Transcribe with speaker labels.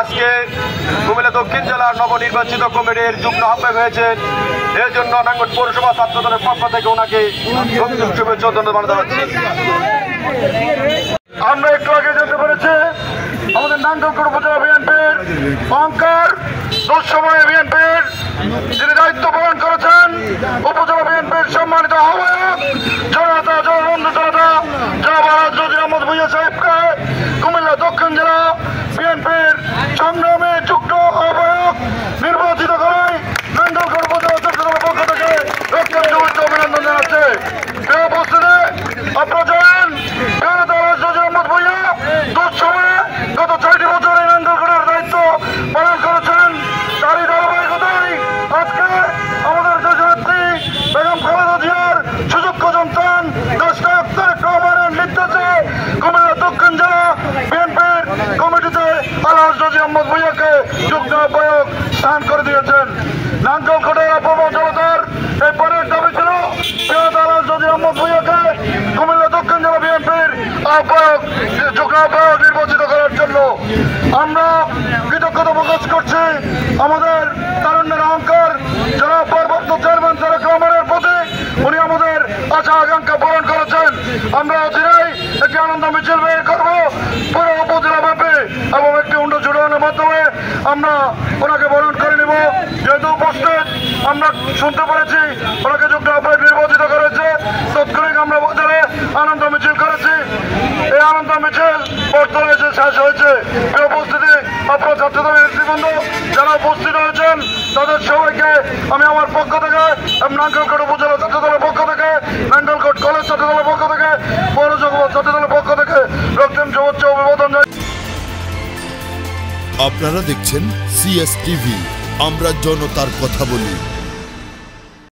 Speaker 1: আজকে কুমিল্লা দক্ষিণ জেলার নবনির্বাচিত কমিটির যুগ্ম আহ্বায়ক হয়েছেন। এর জন্য নাঙ্গল পৌরসভা ছাত্র দলের পক্ষ থেকে ওনাকে শুভেচ্ছা ও ধন্যবাদ জানাচ্ছি। আমরা একটু আগে জানতে পেরেছি আমাদের নাঙ্গলকোট উপজেলা বিএনপির অহংকার দুঃসময়ে বিএনপির যিনি দায়িত্ব পালন করেছেন উপজেলা বিএনপির সম্মানিত আহ্বায়ক জনতা জনবন্ধু জনতা জনাব জজির আহমদ ভূঁইয়া সাহেবকে কুমিল্লা দক্ষিণ জেলা বিএনপির সংগ্রামে যুগ্ম আহ্বায়ক নির্বাচিত করে নাঙ্গলকোট উপজেলা ছাত্র দলের পক্ষ থেকে রক্ষণ শুভেচ্ছা অভিনন্দন জানাচ্ছে। প্রিয় উপস্থিতি, আপনারা জানেন জনতা জজির আহমদ ভূঁইয়া দুঃসময়ে গত ৬টি বছর এই নাঙ্গলকোটের দায়িত্ব পালন করেছেন। তারই ধারাবাহিকতায় আজকে আমাদের দেশনেত্রী বেগম খালেদা জিয়ার সুযোগ্য সন্তান ডক্টর তারেক রহমানের নির্দেশে কুমিল্লা দক্ষিণ জেলা বিএনপির কমিটিতে আলহাজ জজির আহমদ ভূঁইয়াকে যুগ্ম আহ্বায়ক স্থান করে দিয়েছেন। নাঙ্গলকোটের অপূর্ব জনতার এই পরের দাবি ছিল আলহাজ জজির আহমদ ভূঁইয়াকে কুমিল্লা দক্ষিণ জেলা বিএনপির আহ্বায়ক যুগ্ম আহ্বায়ক নির্বাচিত করার জন্য। আমরা কৃতজ্ঞতা প্রকাশ করছি আমাদের তারুণ্যের অহংকার জনাব ভারপ্রাপ্ত চেয়ারম্যান তারেক রহমানের প্রতি। উনি আমাদের আশা আকাঙ্ক্ষা পূরণ করেছেন। আমরা অচিরেই একটি আনন্দ মিছিল বের করবো পুরো উপজেলা ব্যাপী এবং একটি উন্ড জুড়ানোর মাধ্যমে আমরা ওনাকে বরণ করে নিব। যেহেতু উপস্থিত আমরা শুনতে পেরেছি ওনাকে যুগ্ম আহ্বায়ক নির্বাচিত করেছে, তৎক্ষণিক আমরা উপজেলে আনন্দ মিছিল করেছি। এই আনন্দ মিছিল বর্তমানে এসে শেষ হয়েছে। এই উপস্থিতি আপনার ছাত্রদলের নেতৃবৃন্দ যারা উপস্থিত হয়েছেন তাদের সবাইকে আমি আমার পক্ষ থেকে নাঙ্গলকোট উপজেলা ছাত্র দলের পক্ষ থেকে, নাঙ্গলকোট কলেজ ছাত্র দলের পক্ষ থেকে, পৌর ছাত্র দলের পক্ষ থেকে রক্তিম শুভেচ্ছা অভিবাদন জানাই।
Speaker 2: আপনারা দেখছেন CS টিভি, আমরা জনতার কথা বলি।